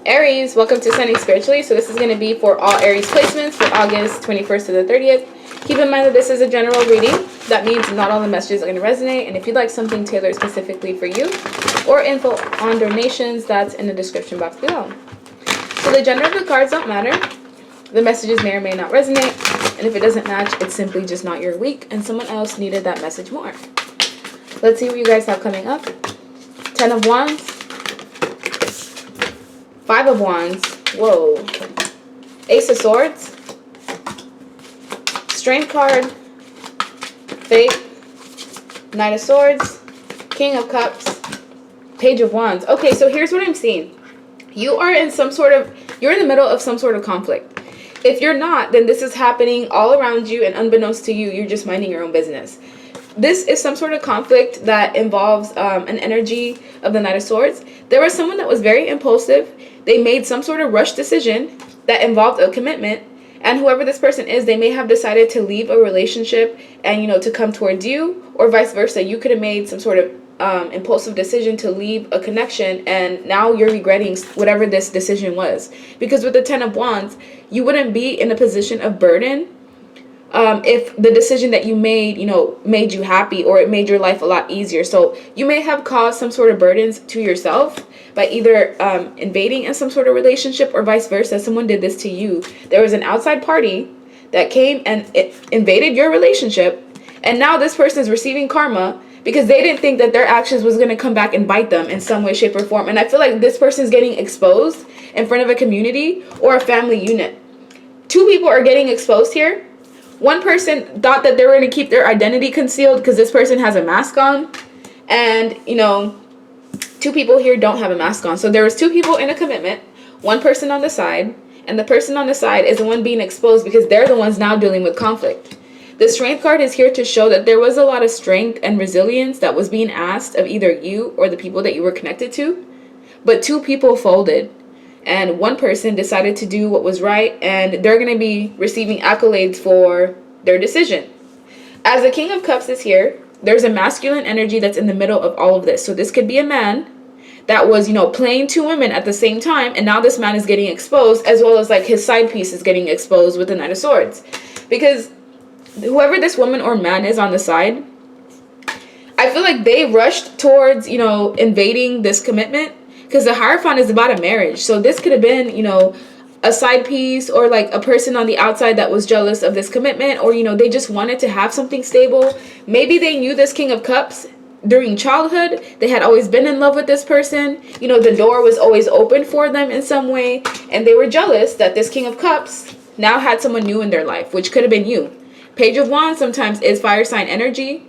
Aries, welcome to Sunday Spiritually. So this is going to be for all Aries placements for August 21st to the 30th. Keep in mind that this is a general reading. That means not all the messages are going to resonate. And if you'd like something tailored specifically for you or info on donations, that's in the description box below. So the gender of the cards don't matter. The messages may or may not resonate. And if it doesn't match, it's simply just not your week and someone else needed that message more. Let's see what you guys have coming up. 10 of Wands. 5 of Wands. Whoa. Ace of Swords. Strength card. Fate. Knight of Swords. King of Cups. Page of Wands. Okay, so here's what I'm seeing. You are in you're in the middle of some sort of conflict. If you're not, then this is happening all around you, and unbeknownst to you, you're just minding your own business. This is some sort of conflict that involves an energy of the Knight of Swords. There was someone that was very impulsive. They made some sort of rush decision that involved a commitment. And whoever this person is, they may have decided to leave a relationship and, to come towards you, or vice versa. You could have made some sort of impulsive decision to leave a connection, and now you're regretting whatever this decision was. Because with the 10 of Wands, you wouldn't be in a position of burden if the decision that you made, made you happy, or it made your life a lot easier. So you may have caused some sort of burdens to yourself by either invading in some sort of relationship, or vice versa. Someone did this to you. There was an outside party that came and it invaded your relationship, and now this person is receiving karma because they didn't think that their actions was going to come back and bite them in some way, shape, or form. And I feel like this person is getting exposed in front of a community or a family unit. 2 people are getting exposed here. One person thought that they were going to keep their identity concealed because this person has a mask on. And, 2 people here don't have a mask on. So there was 2 people in a commitment, 1 person on the side. And the person on the side is the one being exposed because they're the ones now dealing with conflict. The Strength card is here to show that there was a lot of strength and resilience that was being asked of either you or the people that you were connected to. But 2 people folded. And 1 person decided to do what was right, and they're going to be receiving accolades for their decision. As the King of Cups is here, there's a masculine energy that's in the middle of all of this. So this could be a man that was, playing 2 women at the same time, and now this man is getting exposed, as well as like his side piece is getting exposed with the Knight of Swords. Because whoever this woman or man is on the side, I feel like they rushed towards, invading this commitment. Because the Hierophant is about a marriage. So this could have been, a side piece, or like a person on the outside that was jealous of this commitment, or, they just wanted to have something stable. Maybe they knew this King of Cups during childhood. They had always been in love with this person. The door was always open for them in some way. And they were jealous that this King of Cups now had someone new in their life, which could have been you. Page of Wands sometimes is fire sign energy.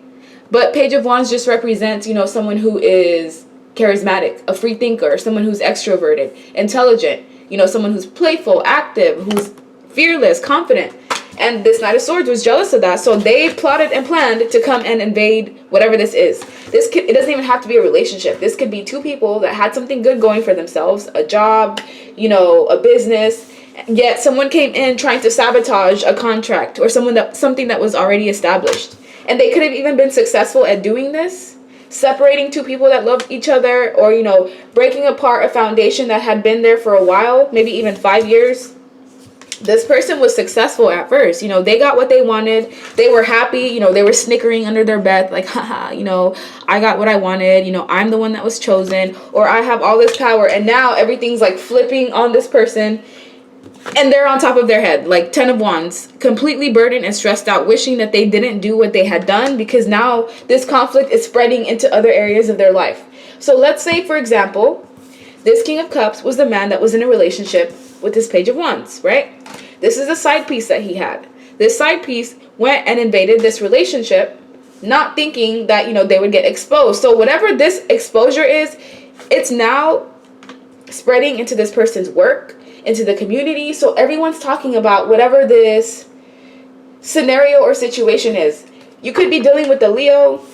But Page of Wands just represents, someone who is charismatic, a free thinker, someone who's extroverted, intelligent, someone who's playful, active, who's fearless, confident. And this Knight of Swords was jealous of that, so they plotted and planned to come and invade whatever this is. It doesn't even have to be a relationship. This could be 2 people that had something good going for themselves, a job, a business, yet someone came in trying to sabotage a contract or something that was already established. And they could have even been successful at doing this, separating 2 people that loved each other, or, breaking apart a foundation that had been there for a while, maybe even 5 years. This person was successful at first. They got what they wanted. They were happy. They were snickering under their breath like, haha, I got what I wanted. I'm the one that was chosen, or I have all this power. And now everything's like flipping on this person. And they're on top of their head, like 10 of Wands, completely burdened and stressed out, wishing that they didn't do what they had done, because now this conflict is spreading into other areas of their life. So let's say, for example, this King of Cups was the man that was in a relationship with this Page of Wands, right? This is a side piece that he had. This side piece went and invaded this relationship, not thinking that, they would get exposed. So whatever this exposure is, it's now spreading into this person's work, into the community. So everyone's talking about whatever this scenario or situation is. You could be dealing with the Leo,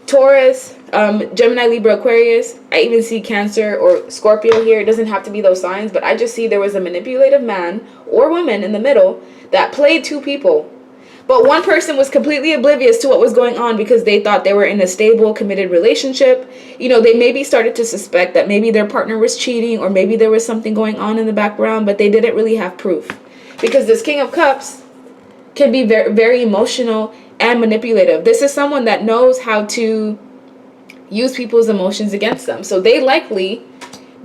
Taurus, Gemini, Libra, Aquarius. I even see Cancer or Scorpio here. It doesn't have to be those signs, but I just see there was a manipulative man or woman in the middle that played 2 people. But one person was completely oblivious to what was going on because they thought they were in a stable, committed relationship. You know, they maybe started to suspect that maybe their partner was cheating, or maybe there was something going on in the background, but they didn't really have proof. Because this King of Cups can be very, very emotional and manipulative. This is someone that knows how to use people's emotions against them. So they likely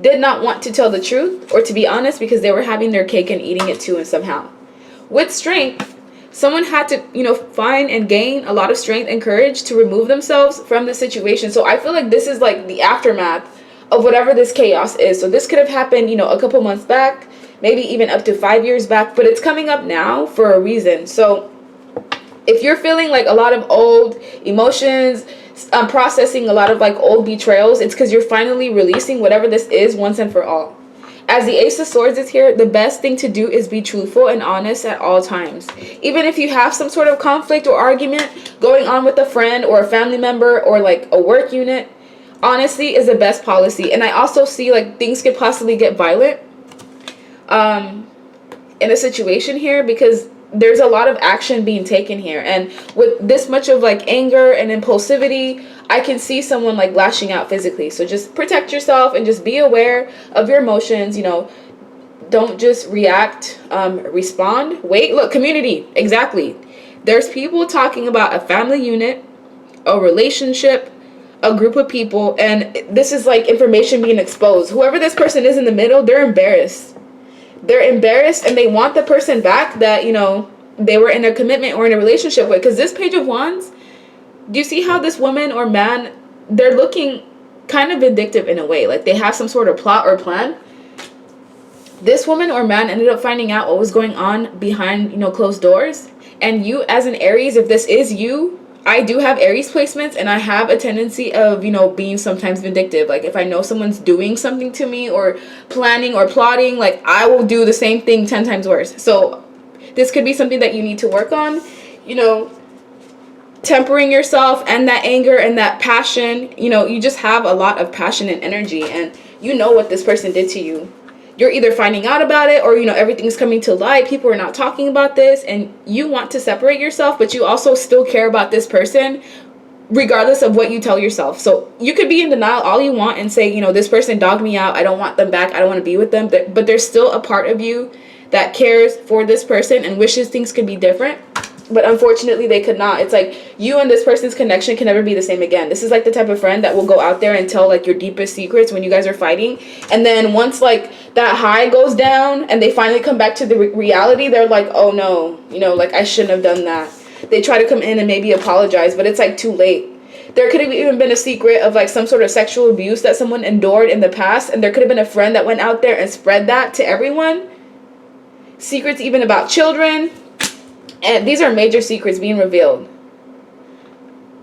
did not want to tell the truth or to be honest, because they were having their cake and eating it too, and somehow. With strength, someone had to, you know, find and gain a lot of strength and courage to remove themselves from the situation. So I feel like this is like the aftermath of whatever this chaos is. So this could have happened, you know, a couple months back, maybe even up to 5 years back, but it's coming up now for a reason. So if you're feeling like a lot of old emotions, processing a lot of like old betrayals, it's because you're finally releasing whatever this is once and for all. As the Ace of Swords is here, the best thing to do is be truthful and honest at all times. Even if you have some sort of conflict or argument going on with a friend or a family member or like a work unit, honesty is the best policy. And I also see like things could possibly get violent in a situation here, because there's a lot of action being taken here, and with this much of like anger and impulsivity, I can see someone like lashing out physically. So just protect yourself and just be aware of your emotions. You know, don't just react, respond, wait, look, community, exactly. There's people talking about a family unit, a relationship, a group of people, and this is like information being exposed. Whoever this person is in the middle, they're embarrassed. They're embarrassed, and they want the person back that, you know, they were in a commitment or in a relationship with. Because this Page of Wands, do you see how this woman or man, they're looking kind of vindictive in a way, like they have some sort of plot or plan. This woman or man ended up finding out what was going on behind, you know, closed doors. And you as an Aries, if this is you, I do have Aries placements, and I have a tendency of, you know, being sometimes vindictive. Like if I know someone's doing something to me or planning or plotting, like I will do the same thing 10 times worse. So this could be something that you need to work on, you know, tempering yourself and that anger and that passion. You know, you just have a lot of passion and energy, and you know what this person did to you. You're either finding out about it, or, you know, everything's coming to light. People are not talking about this, and you want to separate yourself, but you also still care about this person regardless of what you tell yourself. So you could be in denial all you want and say, you know, this person dogged me out, I don't want them back, I don't want to be with them. But there's still a part of you that cares for this person and wishes things could be different. But unfortunately, they could not. It's like you and this person's connection can never be the same again. This is like the type of friend that will go out there and tell like your deepest secrets when you guys are fighting. And then once like that high goes down and they finally come back to the reality, they're like, oh no, you know, like I shouldn't have done that. They try to come in and maybe apologize, but it's like too late. There could have even been a secret of like some sort of sexual abuse that someone endured in the past. And there could have been a friend that went out there and spread that to everyone. Secrets even about children. And these are major secrets being revealed.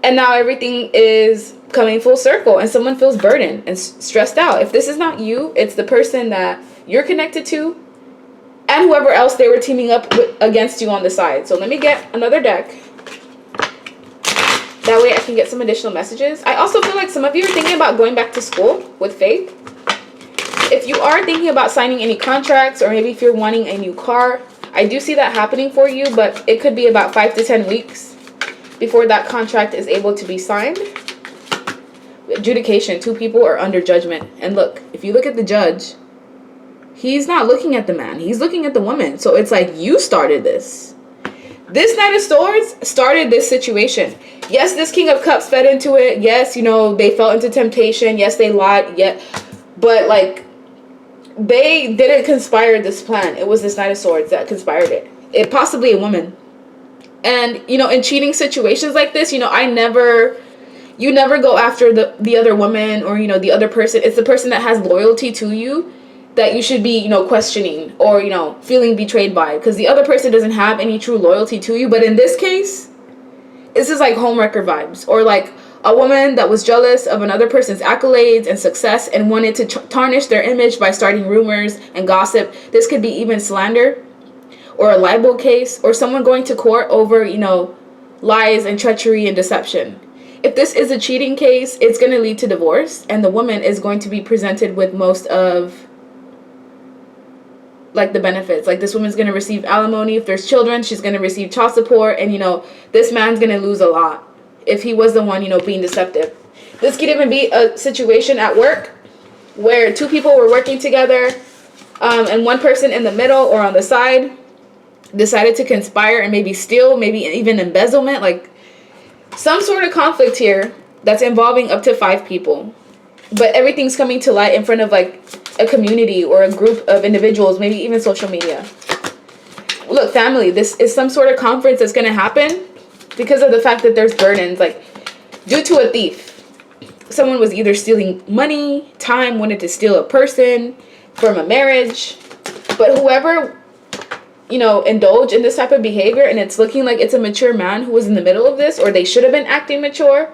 And now everything is coming full circle, and someone feels burdened and stressed out. If this is not you, it's the person that you're connected to and whoever else they were teaming up with against you on the side. So let me get another deck. That way I can get some additional messages. I also feel like some of you are thinking about going back to school with faith. If you are thinking about signing any contracts, or maybe if you're wanting a new car, I do see that happening for you, but it could be about 5 to 10 weeks before that contract is able to be signed. Adjudication, 2 people are under judgment. And look, if you look at the judge, he's not looking at the man, he's looking at the woman. So it's like, you started this. This Knight of Swords started this situation. Yes, this King of Cups fed into it. Yes, you know, they fell into temptation. Yes, they lied. Yeah, but like, they didn't conspire this plan. It was this Knight of Swords that conspired it. It possibly a woman. And, you know, in cheating situations like this, you know, you never go after the other woman, or, you know, the other person. It's the person that has loyalty to you that you should be, you know, questioning or, you know, feeling betrayed by, because the other person doesn't have any true loyalty to you. But in this case, this is like homewrecker vibes, or like a woman that was jealous of another person's accolades and success and wanted to tarnish their image by starting rumors and gossip. This could be even slander or a libel case, or someone going to court over, you know, lies and treachery and deception. If this is a cheating case, it's going to lead to divorce, and the woman is going to be presented with most of like the benefits. Like, this woman's going to receive alimony. If there's children, she's going to receive child support. And, you know, this man's going to lose a lot if he was the one, you know, being deceptive. This could even be a situation at work where two people were working together, and one person in the middle or on the side decided to conspire and maybe steal, maybe even embezzlement, like some sort of conflict here that's involving up to 5 people. But everything's coming to light in front of like a community or a group of individuals, maybe even social media. Look, family, this is some sort of conference that's going to happen because of the fact that there's burdens, like due to a thief. Someone was either stealing money, time, wanted to steal a person from a marriage. But whoever, you know, indulge in this type of behavior, and it's looking like it's a mature man who was in the middle of this, or they should have been acting mature,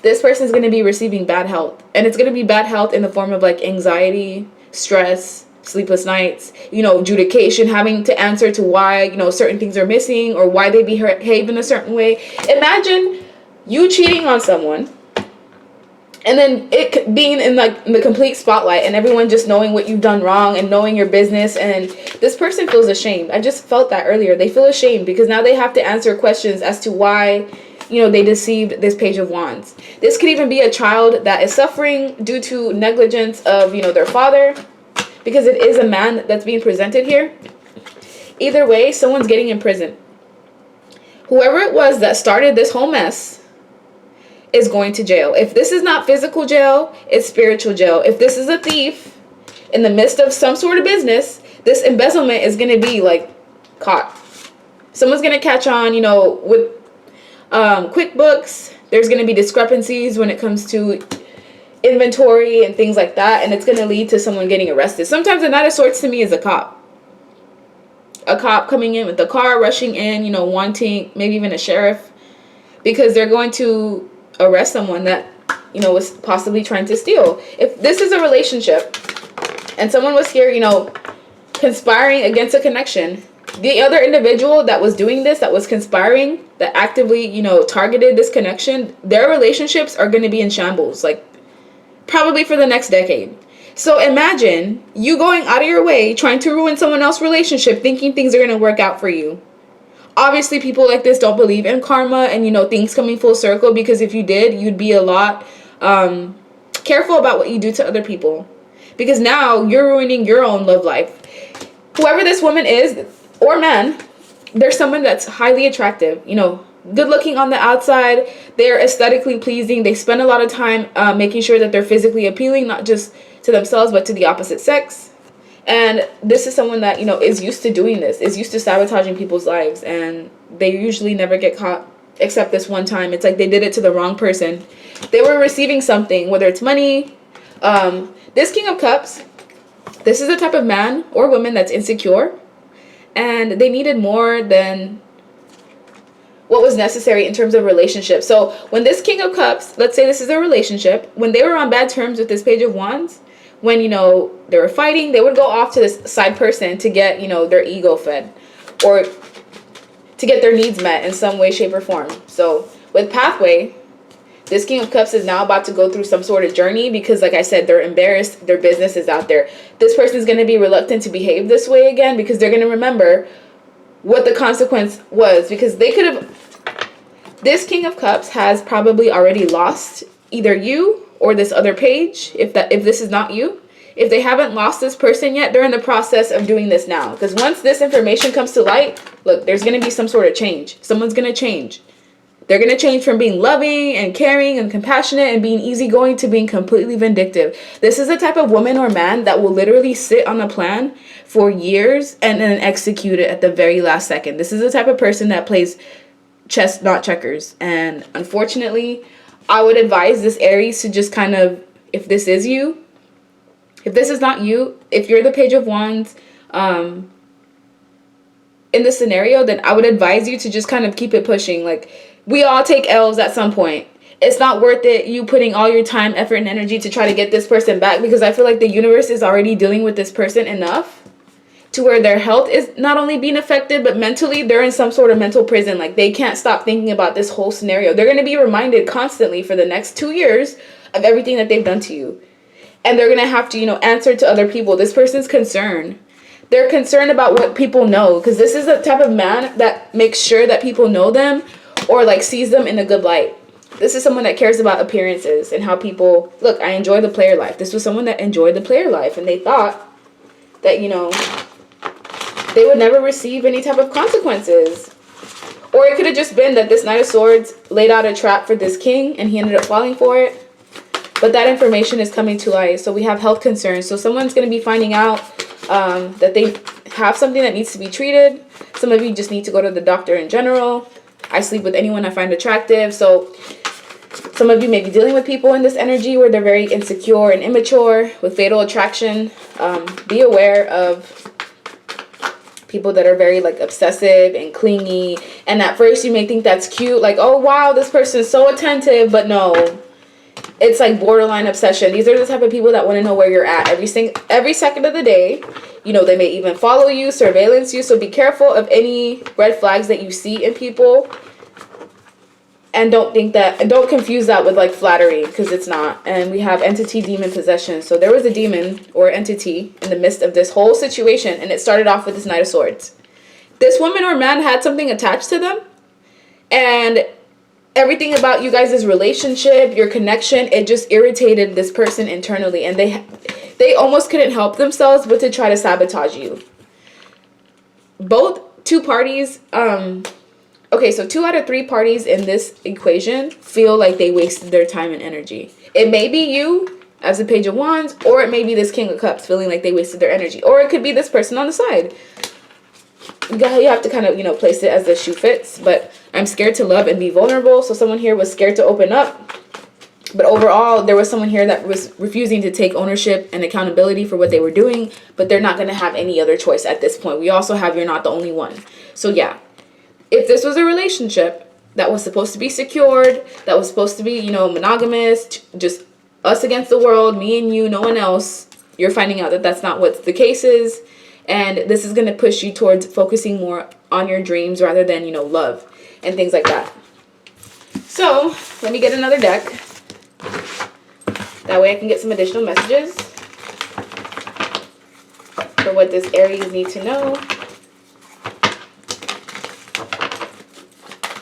this person's going to be receiving bad health. And it's going to be bad health in the form of like anxiety, stress, sleepless nights, you know, adjudication, having to answer to why, you know, certain things are missing or why they behave in a certain way. Imagine you cheating on someone and then it being in like the complete spotlight and everyone just knowing what you've done wrong and knowing your business, and this person feels ashamed. I just felt that earlier. They feel ashamed because now they have to answer questions as to why, you know, they deceived this Page of Wands. This could even be a child that is suffering due to negligence of, you know, their father, because it is a man that's being presented here. Either way, someone's getting in prison. Whoever it was that started this whole mess is going to jail. If this is not physical jail, it's spiritual jail. If this is a thief in the midst of some sort of business, this embezzlement is going to be like caught. Someone's going to catch on, you know, with QuickBooks. There's going to be discrepancies when it comes to inventory and things like that, and it's going to lead to someone getting arrested. Sometimes the Knight of Swords to me is a cop. A cop coming in with the car, rushing in, you know, wanting maybe even a sheriff, because they're going to arrest someone that, you know, was possibly trying to steal. If this is a relationship and someone was here, you know, conspiring against a connection, the other individual that was doing this, that was conspiring, that actively, you know, targeted this connection, their relationships are going to be in shambles, like probably for the next decade. So imagine you going out of your way trying to ruin someone else's relationship, thinking things are going to work out for you. Obviously, people like this don't believe in karma and, you know, things coming full circle, because if you did, you'd be a lot careful about what you do to other people, because now you're ruining your own love life. Whoever this woman is, or man, there's someone that's highly attractive, you know, good looking on the outside. They're aesthetically pleasing. They spend a lot of time making sure that they're physically appealing, not just to themselves, but to the opposite sex. And this is someone that, you know, is used to doing this, is used to sabotaging people's lives. And they usually never get caught, except this one time. It's like they did it to the wrong person. They were receiving something, whether it's money. This King of Cups, this is the type of man or woman that's insecure. And they needed more than what was necessary in terms of relationship. So when this King of Cups, let's say this is a relationship, when they were on bad terms with this Page of Wands, when, you know, they were fighting, they would go off to this side person to get, you know, their ego fed or to get their needs met in some way, shape, or form. So with Pathway, this King of Cups is now about to go through some sort of journey because, like I said, they're embarrassed. Their business is out there. This person is going to be reluctant to behave this way again because they're going to remember what the consequence was, because they could have... This King of Cups has probably already lost either you or this other page, if this is not you. If they haven't lost this person yet, they're in the process of doing this now. Because once this information comes to light, look, there's going to be some sort of change. Someone's going to change. They're going to change from being loving and caring and compassionate and being easygoing to being completely vindictive. This is the type of woman or man that will literally sit on a plan for years and then execute it at the very last second. This is the type of person that plays chess, not checkers. And unfortunately, I would advise this Aries to just kind of, if this is you, if this is not you, if you're the Page of Wands in this scenario, then I would advise you to just kind of keep it pushing. Like, we all take L's at some point. It's not worth it you putting all your time, effort, and energy to try to get this person back, because I feel like the universe is already dealing with this person enough to where their health is not only being affected, but mentally they're in some sort of mental prison. Like, they can't stop thinking about this whole scenario. They're going to be reminded constantly for the next 2 years of everything that they've done to you. And they're going to have to, you know, answer to other people. This person's concern They're concerned about what people know, because this is the type of man that makes sure that people know them or like sees them in a good light. This is someone that cares about appearances and how people look. I enjoy the player life. This was someone that enjoyed the player life, and they thought that, you know, they would never receive any type of consequences. Or it could have just been that this Knight of Swords laid out a trap for this king and he ended up falling for it. But that information is coming to light. So we have health concerns. So someone's going to be finding out that they have something that needs to be treated. Some of you just need to go to the doctor in general. I sleep with anyone I find attractive. So some of you may be dealing with people in this energy where they're very insecure and immature with fatal attraction. Be aware of people that are very like obsessive and clingy, and at first you may think that's cute, like, oh wow, this person is so attentive, but no, it's like borderline obsession. These are the type of people that want to know where you're at every second of the day. You know, they may even follow you, surveillance you, so be careful of any red flags that you see in people. And don't confuse that with like flattery, because it's not. And we have entity, demon, possession. So there was a demon or entity in the midst of this whole situation, and it started off with this Knight of Swords. This woman or man had something attached to them, and everything about you guys' relationship, your connection, it just irritated this person internally, and they almost couldn't help themselves but to try to sabotage you. Two parties, okay, so 2 out of 3 parties in this equation feel like they wasted their time and energy. It may be you as a Page of Wands, or it may be this King of Cups feeling like they wasted their energy, or it could be this person on the side. You have to kind of, you know, place it as the shoe fits. But I'm scared to love and be vulnerable. So someone here was scared to open up. But overall, there was someone here that was refusing to take ownership and accountability for what they were doing. But they're not going to have any other choice at this point. We also have you're not the only one. So yeah, if this was a relationship that was supposed to be secured, that was supposed to be, you know, monogamous, just us against the world, me and you, no one else, you're finding out that that's not what the case is. And this is going to push you towards focusing more on your dreams rather than, you know, love and things like that. So let me get another deck. That way I can get some additional messages for what this Aries need to know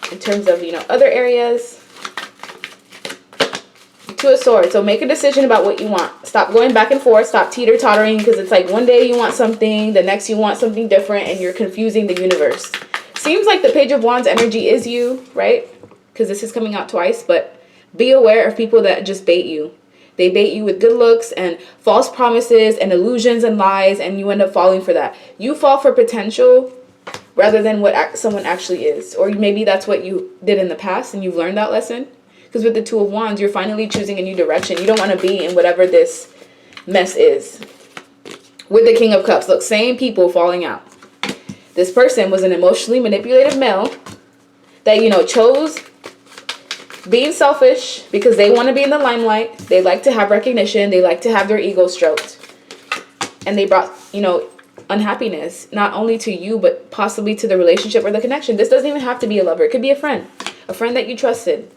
in terms of, you know, other areas. 2 of Swords. So make a decision about what you want. Stop going back and forth. Stop teeter-tottering, because it's like one day you want something, the next you want something different, and you're confusing the universe. Seems like the Page of Wands energy is you, right? Because this is coming out twice, but be aware of people that just bait you. They bait you with good looks and false promises and illusions and lies, and you end up falling for that. You fall for potential rather than what someone actually is. Or maybe that's what you did in the past and you've learned that lesson. Because with the 2 of Wands, you're finally choosing a new direction. You don't want to be in whatever this mess is. With the King of Cups, look, same people falling out. This person was an emotionally manipulative male that, you know, chose being selfish because they want to be in the limelight. They like to have recognition. They like to have their ego stroked. And they brought, you know, unhappiness, not only to you, but possibly to the relationship or the connection. This doesn't even have to be a lover. It could be a friend that you trusted.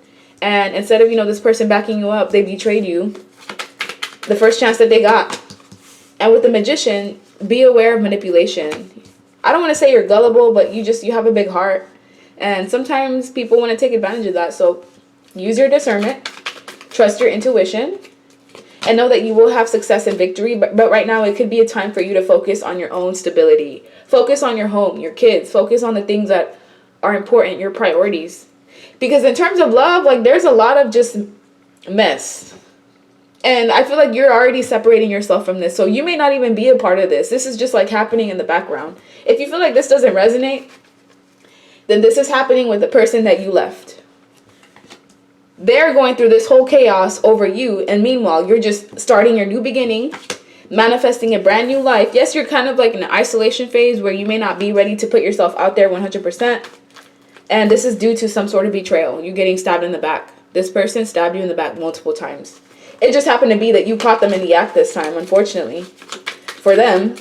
And instead of, you know, this person backing you up, they betrayed you the first chance that they got. And with the Magician, be aware of manipulation. I don't want to say you're gullible, but you have a big heart. And sometimes people want to take advantage of that. So use your discernment, trust your intuition, and know that you will have success and victory. But right now, it could be a time for you to focus on your own stability. Focus on your home, your kids. Focus on the things that are important, your priorities. Because in terms of love, like, there's a lot of just mess. And I feel like you're already separating yourself from this. So you may not even be a part of this. This is just like happening in the background. If you feel like this doesn't resonate, then this is happening with the person that you left. They're going through this whole chaos over you. And meanwhile, you're just starting your new beginning, manifesting a brand new life. Yes, you're kind of like in an isolation phase where you may not be ready to put yourself out there 100%. And this is due to some sort of betrayal. You getting stabbed in the back. This person stabbed you in the back multiple times. It just happened to be that you caught them in the act this time, unfortunately. For them,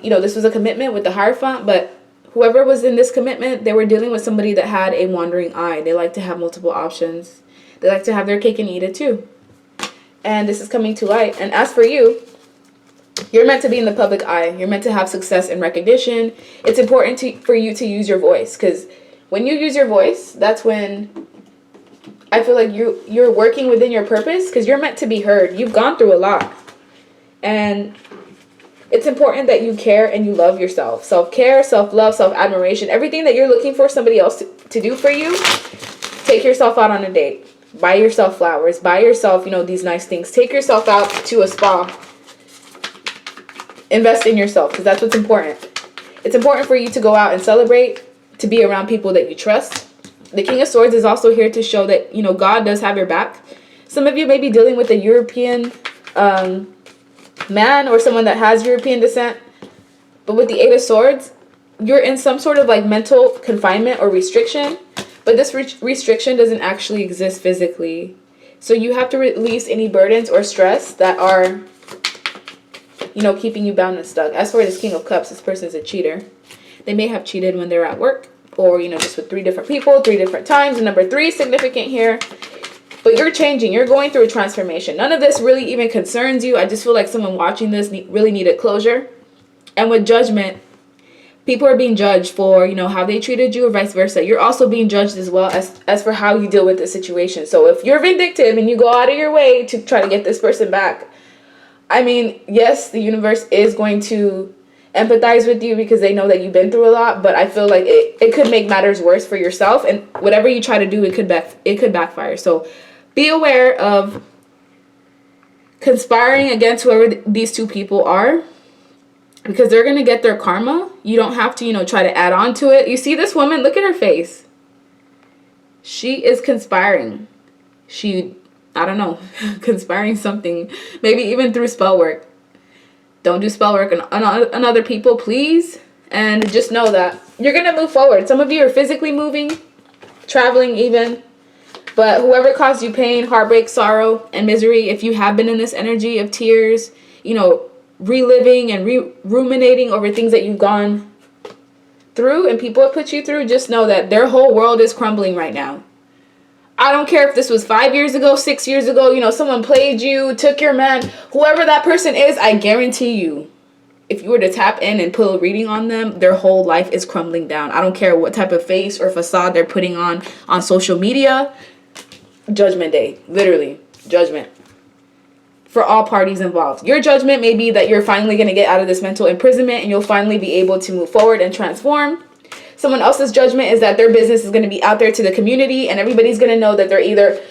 you know, this was a commitment with the Hierophant, but whoever was in this commitment, they were dealing with somebody that had a wandering eye. They like to have multiple options. They like to have their cake and eat it too. And this is coming to light. And as for you, You're meant to be in the public eye. You're meant to have success and recognition. It's important for you to use your voice, because when you use your voice, that's when I feel like you're working within your purpose, because you're meant to be heard. You've gone through a lot. And it's important that you care and you love yourself. Self-care, self-love, self-admiration, everything that you're looking for somebody else to do for you. Take yourself out on a date. Buy yourself flowers. Buy yourself, these nice things. Take yourself out to a spa. Invest in yourself, because that's what's important. It's important for you to go out and celebrate, to be around people that you trust. The King of Swords is also here to show that, God does have your back. Some of you may be dealing with a European man or someone that has European descent. But with the Eight of Swords, you're in some sort of like mental confinement or restriction. But this restriction doesn't actually exist physically. So you have to release any burdens or stress that are keeping you bound and stuck. As for this King of Cups, this person is a cheater. They may have cheated when they're at work, or, just with 3 different people, 3 different times. And number 3 is significant here. But you're changing. You're going through a transformation. None of this really even concerns you. I just feel like someone watching this really needed closure. And with judgment, people are being judged for, how they treated you or vice versa. You're also being judged as well as for how you deal with the situation. So if you're vindictive and you go out of your way to try to get this person back, I mean, yes, the universe is going to empathize with you because they know that you've been through a lot, but I feel like it could make matters worse for yourself, and whatever you try to do, it could backfire. So be aware of conspiring against whoever these 2 people are, because they're going to get their karma. You don't have to, try to add on to it. You see this woman, look at her face. She is conspiring. I don't know, conspiring something, maybe even through spell work. Don't do spell work on other people, please. And just know that you're going to move forward. Some of you are physically moving, traveling even. But whoever caused you pain, heartbreak, sorrow, and misery, if you have been in this energy of tears, reliving and ruminating over things that you've gone through and people have put you through, just know that their whole world is crumbling right now. I don't care if this was 5 years ago, 6 years ago, someone played you, took your man, whoever that person is, I guarantee you, if you were to tap in and put a reading on them, their whole life is crumbling down. I don't care what type of face or facade they're putting on social media. Judgment day, literally, judgment for all parties involved. Your judgment may be that you're finally going to get out of this mental imprisonment and you'll finally be able to move forward and transform. Someone else's judgment is that their business is going to be out there to the community and everybody's going to know that they're either,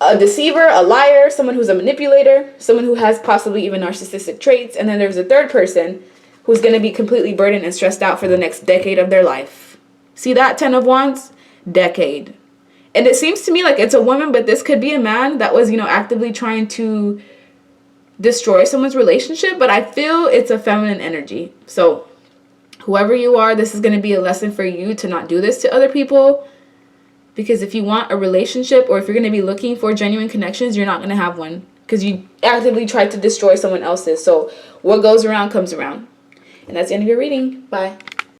a deceiver, a liar, someone who's a manipulator, someone who has possibly even narcissistic traits. And then there's a third person who's going to be completely burdened and stressed out for the next decade of their life. See that 10 of Wands? Decade. And it seems to me like it's a woman, but this could be a man that was, actively trying to destroy someone's relationship. But I feel it's a feminine energy. So whoever you are, this is going to be a lesson for you to not do this to other people. Because if you want a relationship or if you're going to be looking for genuine connections, you're not going to have one. Because you actively tried to destroy someone else's. So what goes around comes around. And that's the end of your reading. Bye.